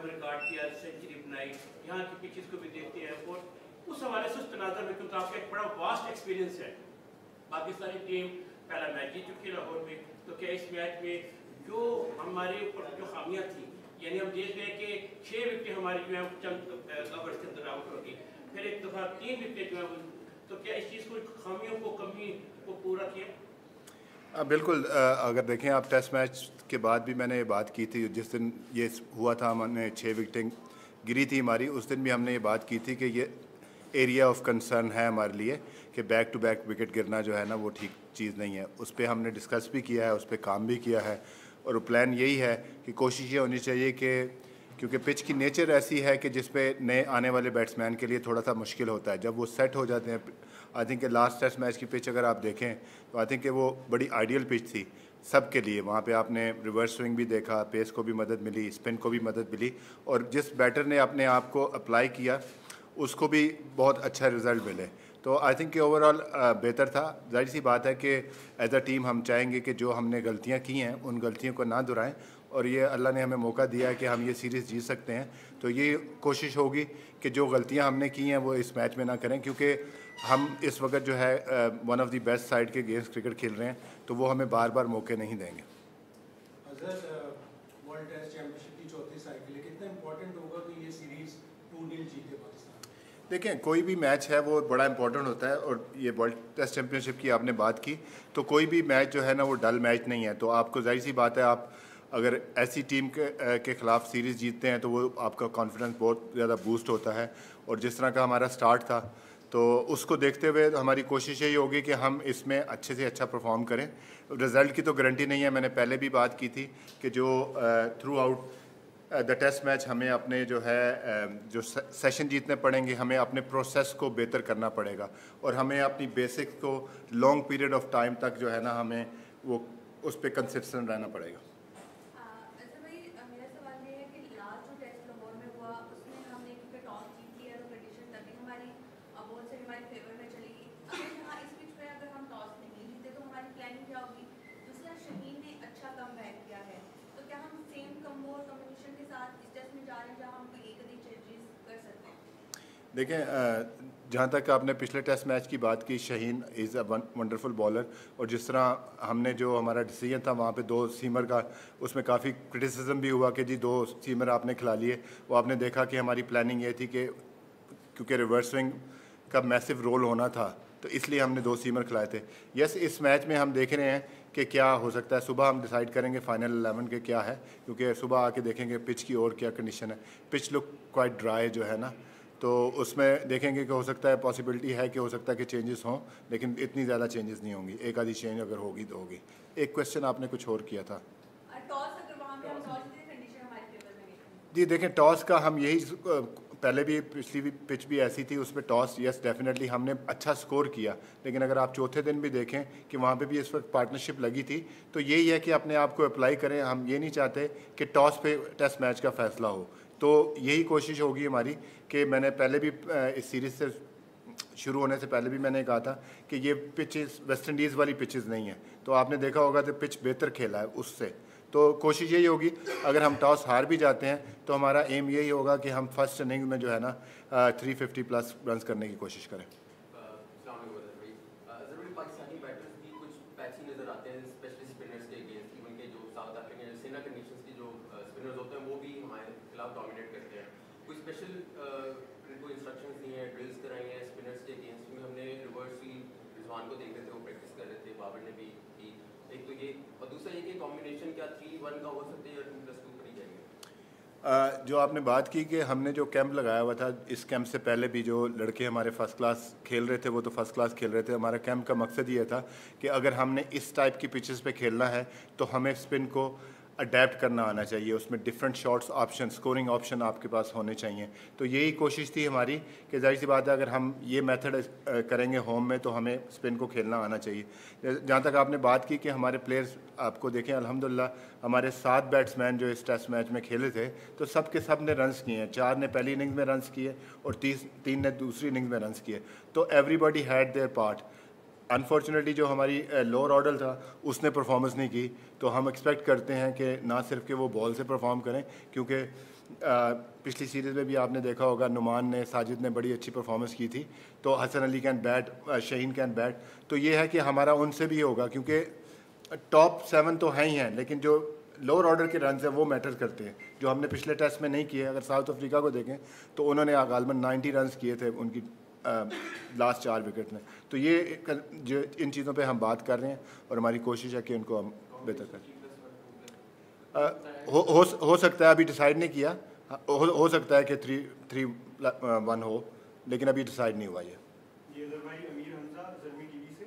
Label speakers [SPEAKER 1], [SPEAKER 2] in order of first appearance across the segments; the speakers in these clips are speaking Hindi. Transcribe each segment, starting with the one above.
[SPEAKER 1] रिकॉर्ड किया, सेंचुरी बनाई, यहाँ की पिचेस को भी देखते हैं और उस हवाले से उस तनाज़ुर में, क्योंकि आपका एक बड़ा वास्ट एक्सपीरियंस है, पाकिस्तानी टीम पहला मैच जीत चुकी है लाहौर में, तो क्या इस मैच में जो हमारे ऊपर जो खामियाँ थी, यानी हम देख रहे हैं कि 6 विकेट हमारी जो है चंद ओवर्स के अंदर आउट होगी, फिर एक दफ़ा 3 विकेट जो है, तो क्या इस चीज़ को खामियों को कमी को पूरा किया?
[SPEAKER 2] बिल्कुल, अगर देखें आप टेस्ट मैच के बाद भी मैंने ये बात की थी, जिस दिन ये हुआ था हमने 6 विकेटें गिरी थी हमारी, उस दिन भी हमने ये बात की थी कि ये एरिया ऑफ कंसर्न है हमारे लिए कि बैक टू बैक विकेट गिरना जो है ना वो ठीक चीज़ नहीं है। उस पर हमने डिस्कस भी किया है, उस पर काम भी किया है और प्लान यही है कि कोशिश ये होनी चाहिए कि क्योंकि पिच की नेचर ऐसी है कि जिस पे नए आने वाले बैट्समैन के लिए थोड़ा सा मुश्किल होता है जब वो सेट हो जाते हैं। I think last test match की पिच अगर आप देखें तो आई थिंक वो बड़ी आइडियल पिच थी सब के लिए। वहाँ पे आपने रिवर्स स्विंग भी देखा, पेस को भी मदद मिली, स्पिन को भी मदद मिली और जिस बैटर ने अपने आप को अप्लाई किया उसको भी बहुत अच्छा रिज़ल्ट मिले। तो आई थिंक कि ओवरऑल बेहतर था। जाहिर सी बात है कि एज अ टीम हम चाहेंगे कि जो हमने गलतियाँ की हैं उन गलतियों को ना दोहराएं और ये अल्लाह ने हमें मौका दिया है कि हम ये सीरीज़ जीत सकते हैं। तो ये कोशिश होगी कि जो गलतियां हमने की हैं वो इस मैच में ना करें, क्योंकि हम इस वक्त जो है one of the best side के गेम्स क्रिकेट खेल रहे हैं, तो वो हमें बार बार मौके नहीं देंगे।
[SPEAKER 3] वर्ल्ड टेस्ट चैंपियनशिप की चौथी साइकिल है, कितना इंपॉर्टेंट होगा कि ये सीरीज़ 2-0 जीते पाकिस्तान?
[SPEAKER 2] देखें, कोई भी मैच है वो बड़ा इंपॉर्टेंट होता है और ये वर्ल्ड टेस्ट चैंपियनशिप की आपने बात की, तो कोई भी मैच जो है ना वो डल मैच नहीं है। तो आपको जाहिर सी बात है, आप अगर ऐसी टीम के ख़िलाफ़ सीरीज़ जीतते हैं तो वो आपका कॉन्फिडेंस बहुत ज़्यादा बूस्ट होता है। और जिस तरह का हमारा स्टार्ट था तो उसको देखते हुए हमारी कोशिश यही होगी कि हम इसमें अच्छे से अच्छा परफॉर्म करें। रिज़ल्ट की तो गारंटी नहीं है, मैंने पहले भी बात की थी कि जो throughout the test match हमें अपने जो है जो सेशन जीतने पड़ेंगे, हमें अपने प्रोसेस को बेहतर करना पड़ेगा और हमें अपनी बेसिक्स को लॉन्ग पीरियड ऑफ टाइम तक जो है ना हमें वो उस पर कंसिस्टेंट रहना पड़ेगा। देखें, जहाँ तक आपने पिछले टेस्ट मैच की बात की, Shaheen is a wonderful bowler और जिस तरह हमने जो हमारा डिसीजन था वहाँ पे 2 सीमर का, उसमें काफ़ी क्रिटिसिज्म भी हुआ कि जी 2 सीमर आपने खिला लिए। वो आपने देखा कि हमारी प्लानिंग ये थी कि क्योंकि रिवर्स स्विंग का मैसिव रोल होना था तो इसलिए हमने 2 सीमर खिलाए थे। यस, इस मैच में हम देख रहे हैं कि क्या हो सकता है। सुबह हम डिसाइड करेंगे फाइनल 11 के क्या है, क्योंकि सुबह आके देखेंगे पिच की और क्या कंडीशन है। पिच लुक क्वाइट ड्राई जो है ना, तो उसमें देखेंगे कि हो सकता है, पॉसिबिलिटी है कि हो सकता है कि चेंजेस हों, लेकिन इतनी ज़्यादा चेंजेस नहीं होंगी। एक आधी चेंज अगर होगी तो होगी। एक क्वेश्चन आपने कुछ और किया था जी। देखें, टॉस का हम यही पहले भी पिछली भी पिच भी ऐसी थी, उसमें टॉस यस डेफिनेटली हमने अच्छा स्कोर किया, लेकिन अगर आप चौथे दिन भी देखें कि वहाँ पे भी इस वक्त पार्टनरशिप लगी थी। तो यही है कि अपने आप को अप्लाई करें। हम ये नहीं चाहते कि टॉस पे टेस्ट मैच का फैसला हो। तो यही कोशिश होगी हमारी कि मैंने पहले भी इस सीरीज़ से शुरू होने से पहले भी मैंने कहा था कि ये पिचेस वेस्ट इंडीज़ वाली पिचेस नहीं है। तो आपने देखा होगा कि पिच बेहतर खेला है उससे। तो कोशिश यही होगी, अगर हम टॉस हार भी जाते हैं तो हमारा एम यही होगा कि हम फर्स्ट इनिंग में जो है ना 350 प्लस रन्स करने की कोशिश करें। जो आपने बात की कि हमने जो कैंप लगाया हुआ था, इस कैंप से पहले भी जो लड़के हमारे फर्स्ट क्लास खेल रहे थे वो तो फर्स्ट क्लास खेल रहे थे। हमारा कैंप का मकसद ये था कि अगर हमने इस टाइप की पिचेस पे खेलना है तो हमें स्पिन को अडेप्ट करना आना चाहिए। उसमें different shots option, scoring option आपके पास होने चाहिए। तो यही कोशिश थी हमारी कि जाहिर सी बात है अगर हम ये मेथड करेंगे होम में तो हमें स्पिन को खेलना आना चाहिए। जहाँ तक आपने बात की कि हमारे प्लेयर्स, आपको देखें अल्हम्दुलिल्लाह हमारे 7 बैट्समैन जो इस टेस्ट मैच में खेले थे तो सब के सब ने रन्स किए हैं। 4 ने पहली इनिंग्स में रन्स किए और 3 ने दूसरी इनिंग्स में रन्स किए। तो everybody had there part. Unfortunately जो हमारी लोअर ऑर्डर था उसने परफॉर्मेंस नहीं की, तो हम एक्सपेक्ट करते हैं कि ना सिर्फ कि वो बॉल से परफॉर्म करें, क्योंकि पिछली सीरीज़ में भी आपने देखा होगा नुमान ने, साजिद ने बड़ी अच्छी परफॉर्मेंस की थी, तो Hasan Ali can bat, Shaheen can bat, तो ये है कि हमारा उनसे भी होगा, क्योंकि टॉप 7 तो हैं ही हैं, लेकिन जो लोअर ऑर्डर के रन हैं वो मैटर करते हैं, जो हमने पिछले टेस्ट में नहीं किए। अगर साउथ अफ्रीका को देखें तो उन्होंने गालबन 90 रन किए थे उनकी लास्ट 4 विकेट में। तो ये जो इन चीज़ों पे हम बात कर रहे हैं और हमारी कोशिश है कि उनको हम बेहतर करें। हो सकता है, अभी डिसाइड नहीं किया, हो सकता है कि 3-1 हो, लेकिन अभी डिसाइड नहीं हुआ ये।
[SPEAKER 4] अजहर भाई, अमीर हमजा, ज़रमी टीवी से।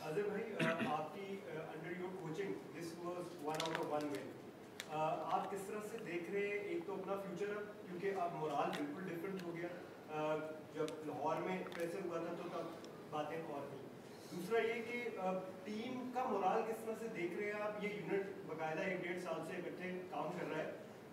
[SPEAKER 4] अजहर भाई, आपकी under your coaching this was 1 out of 1 win. आप किस तरह से देख रहे हैं एक तो अपना फ्यूचर अब, क्योंकि अब मोराल बिल्कुल डिफरेंट हो गया, जब लाहौर में प्रेशर हुआ था तो तब बातें और थी। दूसरा ये कि टीम का मोराल किस तरह से देख रहे हैं आप? ये यूनिट बाकायदा 1-1.5 साल से इकट्ठे काम कर रहा है,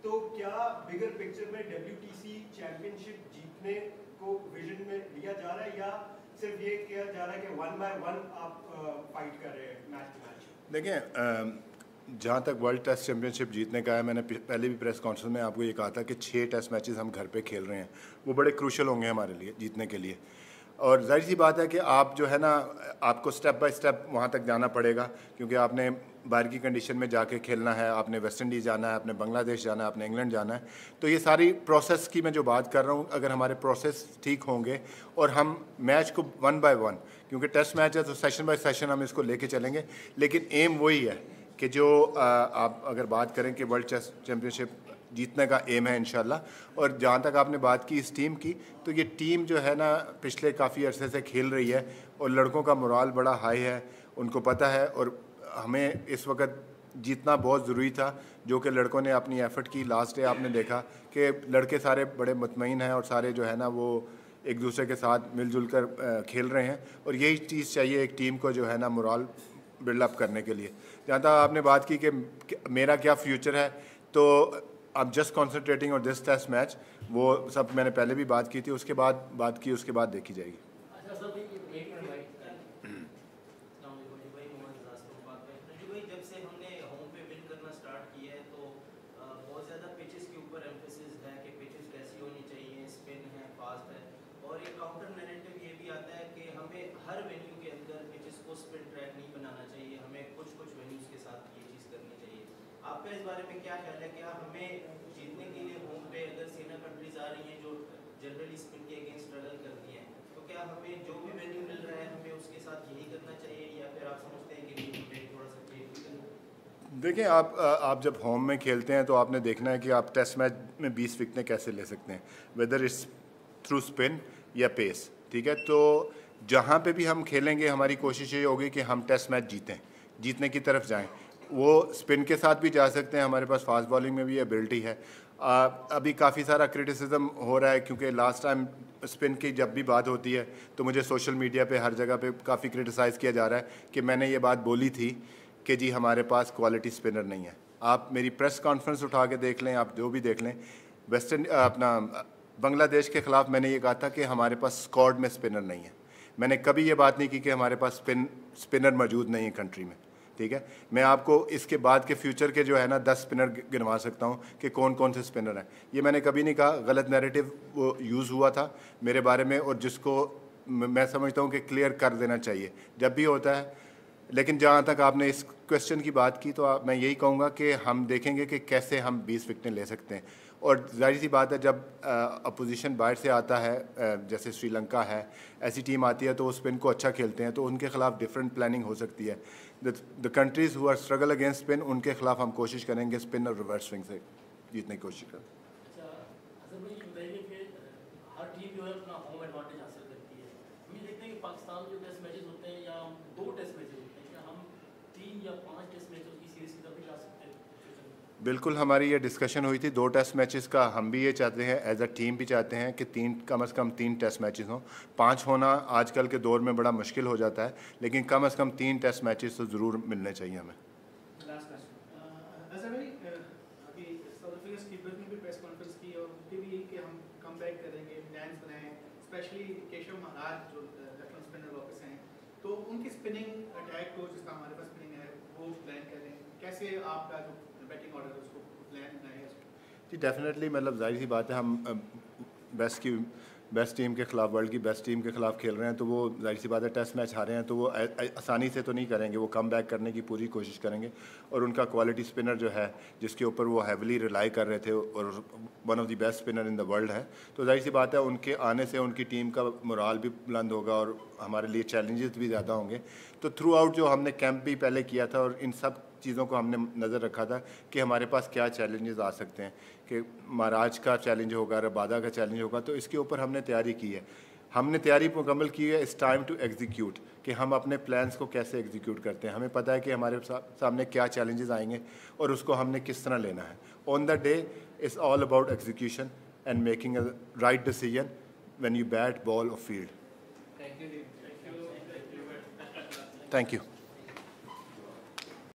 [SPEAKER 4] तो क्या बिगर पिक्चर में WTC चैंपियनशिप जीतने को विजन में लिया जा रहा है, या सिर्फ ये किया जा रहा है कि 1 बाय 1 आप फाइट कर रहे हैं मैच टू मैच?
[SPEAKER 2] देखिए, जहाँ तक वर्ल्ड टेस्ट चैम्पियनशिप जीतने का है, मैंने पहले भी प्रेस कॉन्फ्रेंस में आपको ये कहा था कि 6 टेस्ट मैचेस हम घर पे खेल रहे हैं, वो बड़े क्रूशल होंगे हमारे लिए जीतने के लिए। और जाहिर सी बात है कि आप जो है ना, आपको स्टेप बाय स्टेप वहाँ तक जाना पड़ेगा, क्योंकि आपने बाहर की कंडीशन में जाके खेलना है, आपने वेस्ट इंडीज़ जाना है, आपने बांग्लादेश जाना है, आपने इंग्लैंड जाना है। तो ये सारी प्रोसेस की मैं जो बात कर रहा हूँ, अगर हमारे प्रोसेस ठीक होंगे और हम मैच को 1 बाय 1, क्योंकि टेस्ट मैच है तो सेशन बाय सेशन हम इसको लेके चलेंगे, लेकिन एम वही है कि जो आप अगर बात करें कि वर्ल्ड टेस्ट चैम्पियनशिप जीतने का एम है इंशाल्लाह। और जहाँ तक आपने बात की इस टीम की, तो ये टीम जो है ना पिछले काफ़ी अरसे से खेल रही है और लड़कों का मोराल बड़ा हाई है, उनको पता है, और हमें इस वक्त जीतना बहुत ज़रूरी था, जो कि लड़कों ने अपनी एफ़र्ट की। लास्ट डे आपने देखा कि लड़के सारे बड़े मुतमईन हैं और सारे जो है ना वो एक दूसरे के साथ मिलजुल कर खेल रहे हैं, और यही चीज़ चाहिए एक टीम को जो है ना मोराल बिल्डअप करने के लिए। जहाँ तक आपने बात की कि मेरा क्या फ्यूचर है, तो आप just concentrating on this test match, वो सब मैंने पहले भी बात की थी, उसके बाद बात की, उसके बाद देखी जाएगी।
[SPEAKER 5] जब से हमने होम पे विन करना स्टार्ट किया है तो बहुत ज़्यादा पिचेस के ऊपर एम्फेसिस है कि पिचेस कैसी होनी चाहिए, स्पिन है, फास्ट है, और एक काउंटर नैरेटिव ये भी आता है कि हमें हर वेन्यू के अंदर पिचेस को स्पिन ट्रैक नहीं बनाना चाहिए, हमें कुछ वेन्यूज़ के साथ ये चीज़ करनी चाहिए। आपका इस बारे में क्या ख्याल है? क्या हमें जीतने के लिए होम पे अगर सीनियर कंट्रीज आ रही हैं जो जनरली स्पिन के अगेंस्ट स्ट्रगल करती हैं, तो क्या हमें जो भी वेन्यू मिल रहा है हमें उसके साथ यही करना चाहिए, या फिर आप समझते हैं कि नहीं हमें थोड़ा सा चेंज भी करना?
[SPEAKER 2] देखिए, आप जब होम में खेलते हैं तो आपने देखना है कि आप टेस्ट मैच में 20 विकेटें कैसे ले सकते हैं, वेदर इट्स थ्रू स्पिन या पेस, ठीक है। तो जहाँ पे भी हम खेलेंगे हमारी कोशिश ये होगी कि हम टेस्ट मैच जीतें, जीतने की तरफ जाएं। वो स्पिन के साथ भी जा सकते हैं, हमारे पास फास्ट बॉलिंग में भी एबिलिटी है। अभी काफ़ी सारा क्रिटिसिज्म हो रहा है, क्योंकि लास्ट टाइम स्पिन की जब भी बात होती है तो मुझे सोशल मीडिया पे हर जगह पे काफ़ी क्रिटिसाइज़ किया जा रहा है कि मैंने ये बात बोली थी कि जी हमारे पास क्वालिटी स्पिनर नहीं है। आप मेरी प्रेस कॉन्फ्रेंस उठा के देख लें, आप जो भी देख लें, अपना बांग्लादेश के ख़िलाफ़ मैंने ये कहा था कि हमारे पास स्क्वाड में स्पिनर नहीं है। मैंने कभी ये बात नहीं की कि हमारे पास स्पिनर मौजूद नहीं है कंट्री में, ठीक है। मैं आपको इसके बाद के फ्यूचर के जो है ना 10 स्पिनर गिनवा सकता हूँ कि कौन कौन से स्पिनर हैं। ये मैंने कभी नहीं कहा, गलत नैरेटिव वो यूज़ हुआ था मेरे बारे में, और जिसको मैं समझता हूँ कि क्लियर कर देना चाहिए जब भी होता है। लेकिन जहाँ तक आपने इस क्वेश्चन की बात की, तो मैं यही कहूँगा कि हम देखेंगे कि कैसे हम 20 विकेटें ले सकते हैं। और जाहिर सी बात है, जब अपोजिशन बाहर से आता है, जैसे श्रीलंका है, ऐसी टीम आती है तो वो स्पिन को अच्छा खेलते हैं, तो उनके खिलाफ डिफरेंट प्लानिंग हो सकती है। The countries who are struggle against spin, उनके खिलाफ हम कोशिश करेंगे स्पिन और रिवर्स स्विंग से जीतने की कोशिश करें।
[SPEAKER 6] अच्छा, असल में ये बताइए कि हर टीम जो है अपना होम एडवांटेज हासिल करती है। हम ये देखते हैं कि पाकिस्तान में जो टेस्ट मैचेस होते हैं या 2 टेस्ट मैचेस होते हैं, क्या हम 3 या 5 टेस्ट मैचेस की सीरीज की तरफ भी जा सकते हैं?
[SPEAKER 2] बिल्कुल, हमारी ये डिस्कशन हुई थी 2 टेस्ट मैचेस का। हम भी ये चाहते हैं, एज अ टीम भी चाहते हैं कि कम से कम 3 टेस्ट मैचेस हों। 5 होना आजकल के दौर में बड़ा मुश्किल हो जाता है, लेकिन कम से कम 3 टेस्ट मैचेस तो ज़रूर मिलने चाहिए हमें।
[SPEAKER 3] लास्ट क्वेश्चन, अजहर भाई, अभी साउथ अफ्रीका स्कीपर ने भी प्रेस कॉन्फ्रेंस की और उनके भी यही कि हम कम बैक करेंगे, प्लान्स बनाएं, स्पेशली केशव महाराज जो लेफ्ट स्पिनर वापस हैं, तो उनकी स्पिनिंग अटैक को जिसका हमारे पास स्पिनिंग है वो प्लान करें, कैसे आपका जो बैटिंग ऑर्डर है उसको प्लान बनाएगा?
[SPEAKER 2] जी डेफिनेटली, मतलब जाहिर सी बात है, हम बेस्ट टीम के ख़िलाफ़, वर्ल्ड की बेस्ट टीम के ख़िलाफ़ खेल रहे हैं, तो वो जाहिर सी बात है टेस्ट मैच हारे हैं तो वो आसानी से तो नहीं करेंगे, वो कम बैक करने की पूरी कोशिश करेंगे। और उनका क्वालिटी स्पिनर जो है जिसके ऊपर वो हैविली रिलाई कर रहे थे और one of the best spinner in the world है, तो जाहिर सी बात है उनके आने से उनकी टीम का मोराल भी बुलंद होगा और हमारे लिए चैलेंजेस भी ज़्यादा होंगे। तो थ्रू आउट जो हमने कैंप भी पहले किया था और इन सब चीज़ों को हमने नज़र रखा था कि हमारे पास क्या चैलेंजेस आ सकते हैं, कि महाराज का चैलेंज होगा, रबादा का चैलेंज होगा, तो इसके ऊपर हमने तैयारी की है। हमने तैयारी मुकम्मल की है, इट्स टाइम टू एग्जीक्यूट, कि हम अपने प्लान्स को कैसे एग्जीक्यूट करते हैं। हमें पता है कि हमारे सामने क्या चैलेंजेस आएंगे और उसको हमने किस तरह लेना है। On the day it's all about execution and making a right decision when you bat, ball और field.
[SPEAKER 3] Thank you.
[SPEAKER 2] Thank you.